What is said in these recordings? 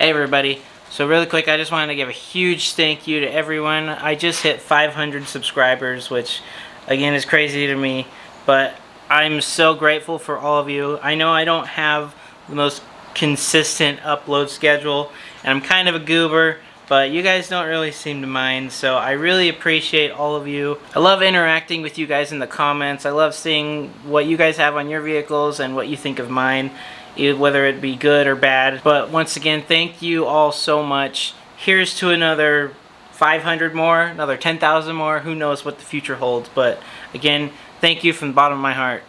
Hey everybody, so really quick I just wanted to give a huge thank you to everyone. I just hit 500 subscribers, which again is crazy to me, but I'm so grateful for all of you. I know I don't have the most consistent upload schedule and I'm kind of a goober, but you guys don't really seem to mind, so I really appreciate all of you. I love interacting with you guys in the comments. I love seeing what you guys have on your vehicles and what you think of mine, whether it be good or bad. But once again, thank you all so much. Here's to another 500 more, another 10,000 more. Who knows what the future holds, but again, thank you from the bottom of my heart.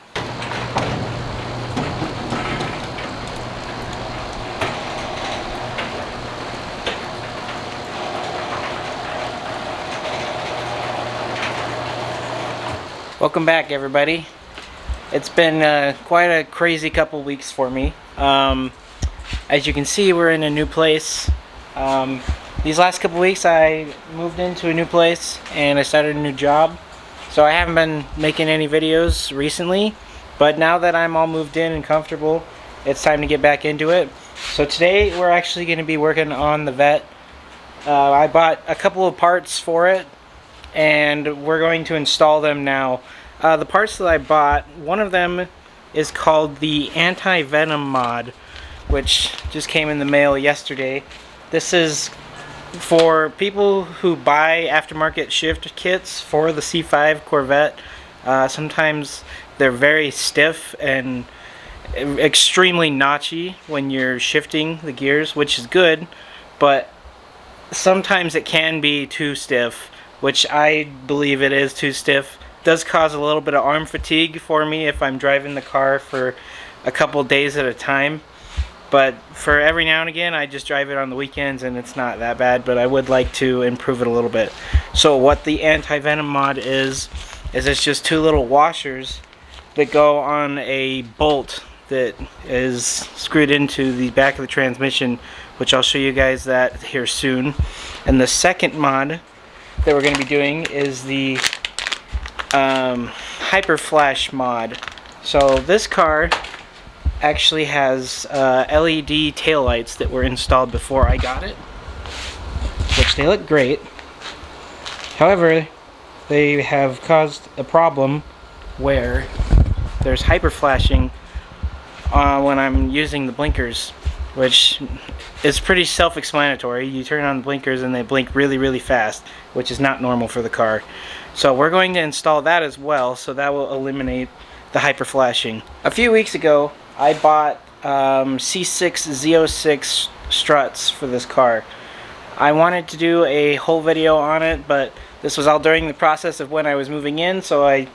Welcome back everybody. It's been quite a crazy couple weeks for me. As you can see, we're in a new place. These last couple weeks I moved into a new place and I started a new job. So I haven't been making any videos recently, but now that I'm all moved in and comfortable, it's time to get back into it. So today we're actually going to be working on the Vette. I bought a couple of parts for it and we're going to install them now. The parts that I bought, one of them is called the Anti-Venom Mod, which just came in the mail yesterday. This is for people who buy aftermarket shift kits for the C5 Corvette. Sometimes they're very stiff and extremely notchy when you're shifting the gears, which is good, but sometimes it can be too stiff, which I believe it is too stiff. It does cause a little bit of arm fatigue for me if I'm driving the car for a couple days at a time. But for every now and again, I just drive it on the weekends and it's not that bad, but I would like to improve it a little bit. So what the Anti-Venom Mod is it's just two little washers that go on a bolt that is screwed into the back of the transmission, which I'll show you guys that here soon. And the second mod that we're going to be doing is the Hyperflash mod. So this car actually has LED taillights that were installed before I got it, which they look great. However, they have caused a problem where there's hyperflashing when I'm using the blinkers, which is pretty self-explanatory. You turn on the blinkers and they blink really, really fast, which is not normal for the car. So we're going to install that as well, so that will eliminate the hyperflashing. A few weeks ago, I bought Z06 struts for this car. I wanted to do a whole video on it, but this was all during the process of when I was moving in, so I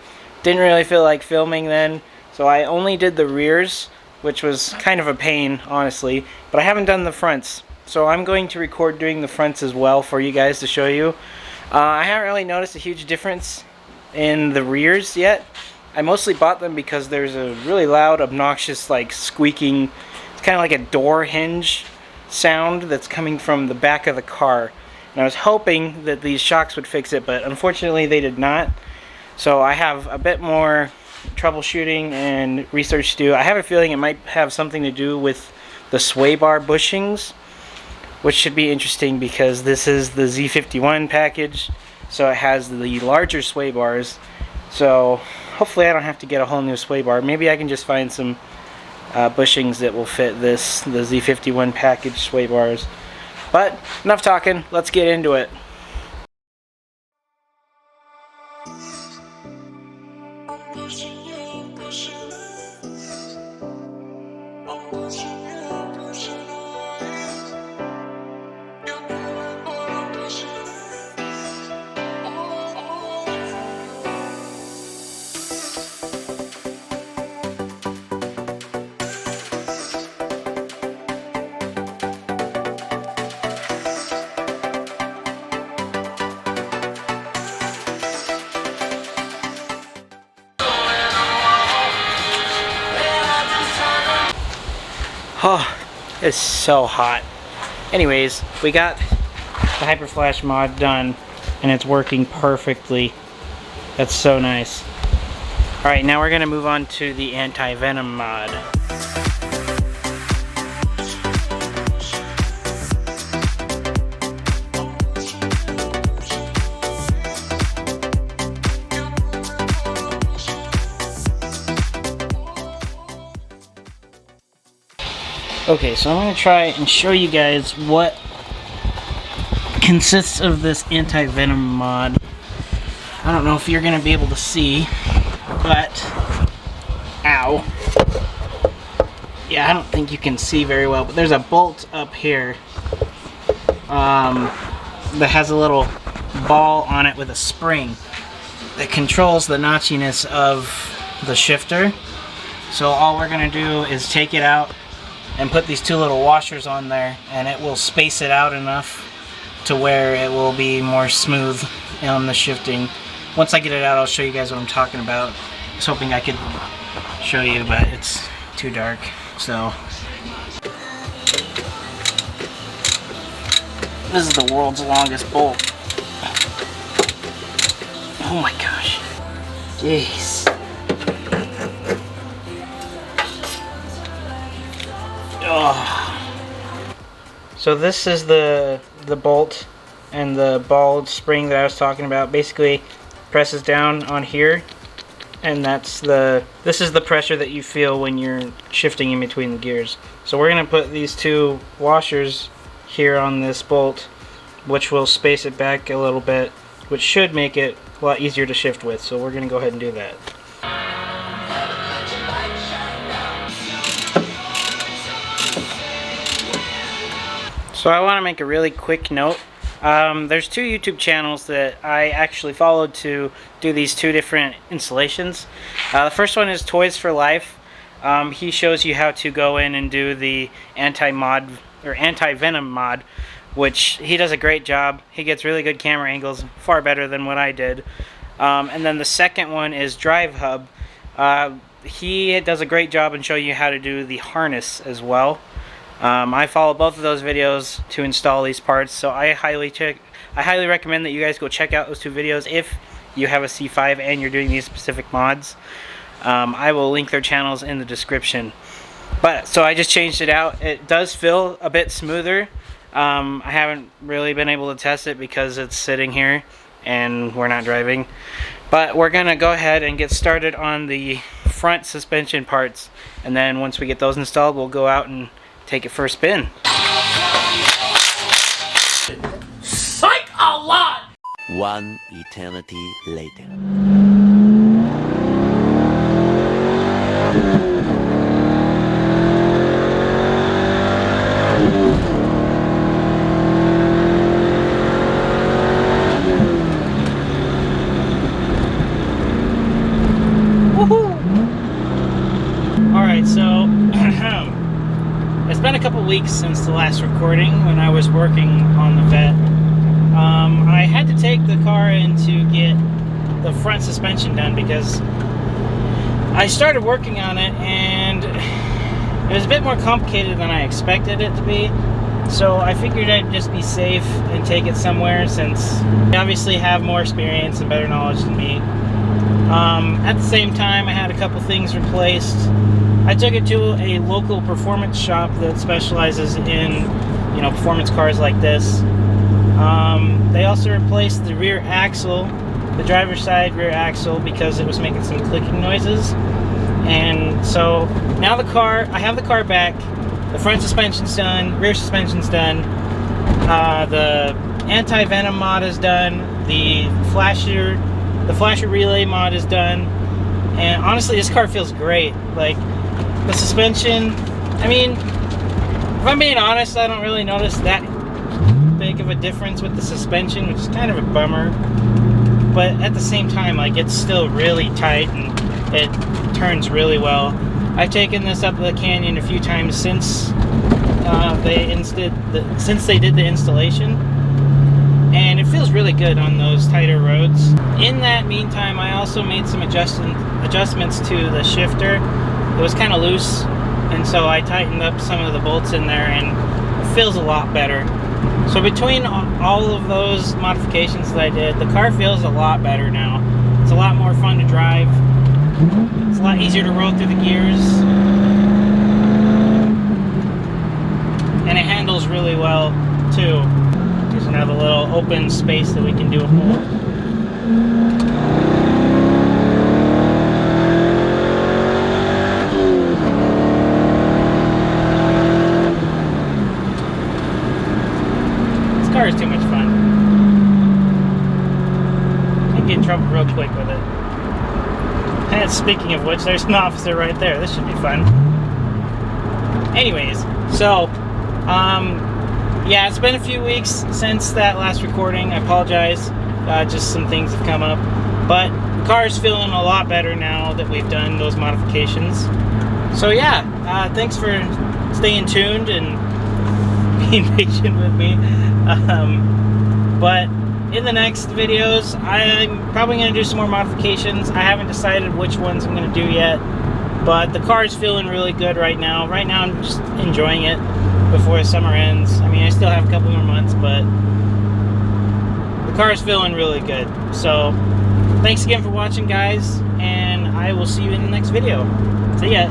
didn't really feel like filming then. So I only did the rears, which was kind of a pain, honestly, but I haven't done the fronts. So I'm going to record doing the fronts as well for you guys to show you. I haven't really noticed a huge difference in the rears yet. I mostly bought them because there's a really loud, obnoxious, like squeaking, it's kind of like a door hinge sound that's coming from the back of the car. And I was hoping that these shocks would fix it, but unfortunately they did not. So I have a bit more troubleshooting and research to do. I have a feeling it might have something to do with the sway bar bushings, which should be interesting because this is the Z51 package, so it has the larger sway bars. So hopefully I don't have to get a whole new sway bar. Maybe I can just find some bushings that will fit the Z51 package sway bars. But enough talking, let's get into it. Oh, it's so hot. Anyways, we got the Hyperflash mod done and it's working perfectly. That's so nice. Alright, now we're gonna move on to the Anti-Venom mod. Okay, so I'm going to try and show you guys what consists of this anti-venom mod. I don't know if you're going to be able to see, but ow. Yeah, I don't think you can see very well, but there's a bolt up here that has a little ball on it with a spring that controls the notchiness of the shifter. So all we're going to do is take it out and put these two little washers on there, and it will space it out enough to where it will be more smooth on the shifting. Once I get it out, I'll show you guys what I'm talking about. I was hoping I could show you, but it's too dark. So this is the world's longest bolt. Oh my gosh. Jeez. Oh. So this is the bolt and the ball spring that I was talking about. Basically presses down on here, and this is the pressure that you feel when you're shifting in between the gears. So we're going to put these two washers here on this bolt, which will space it back a little bit, which should make it a lot easier to shift with. So we're going to go ahead and do that. So I want to make a really quick note. There's two YouTube channels that I actually followed to do these two different installations. The first one is Toys4Life. He shows you how to go in and do the anti-venom mod, which he does a great job. He gets really good camera angles, far better than what I did. And then the second one is DriveHub. He does a great job in showing you how to do the harness as well. I follow both of those videos to install these parts, so I highly recommend that you guys go check out those two videos if you have a C5 and you're doing these specific mods. I will link their channels in the description. But so I just changed it out. It does feel a bit smoother. I haven't really been able to test it because it's sitting here and we're not driving. But we're gonna go ahead and get started on the front suspension parts, and then once we get those installed, we'll go out and take it for a spin. Psych a lot! One eternity later. Woohoo! Alright, so it's been a couple weeks since the last recording when I was working on the Vette. I had to take the car in to get the front suspension done because I started working on it and it was a bit more complicated than I expected it to be. So I figured I'd just be safe and take it somewhere, since they obviously have more experience and better knowledge than me. At the same time, I had a couple things replaced. I took it to a local performance shop that specializes in, performance cars like this. They also replaced the rear axle, the driver's side rear axle, because it was making some clicking noises. And so now I have the car back. The front suspension's done, rear suspension's done. The anti-venom mod is done. The flasher relay mod is done. And honestly, this car feels great. Like, the suspension, I mean, if I'm being honest, I don't really notice that big of a difference with the suspension, which is kind of a bummer. But at the same time, like, it's still really tight and it turns really well. I've taken this up the canyon a few times since they did the installation, and it feels really good on those tighter roads. In that meantime, I also made some adjustments to the shifter. It was kind of loose, and so I tightened up some of the bolts in there, and it feels a lot better. So between all of those modifications that I did, the car feels a lot better now. It's a lot more fun to drive. It's a lot easier to roll through the gears. And it handles really well too. There's another little open space that we can do a whole. car is too much fun. I can get in trouble real quick with it. And speaking of which, there's an officer right there. This should be fun. Anyways, so, yeah, it's been a few weeks since that last recording. I apologize. Just some things have come up. But the car is feeling a lot better now that we've done those modifications. So yeah, thanks for staying tuned and being patient with me. But in the next videos, I'm probably going to do some more modifications. I haven't decided which ones I'm going to do yet. But the car is feeling really good right now. Right now I'm just enjoying it before the summer ends. I mean, I still have a couple more months, but the car is feeling really good. So thanks again for watching, guys, and I will see you in the next video. See ya.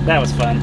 That was fun.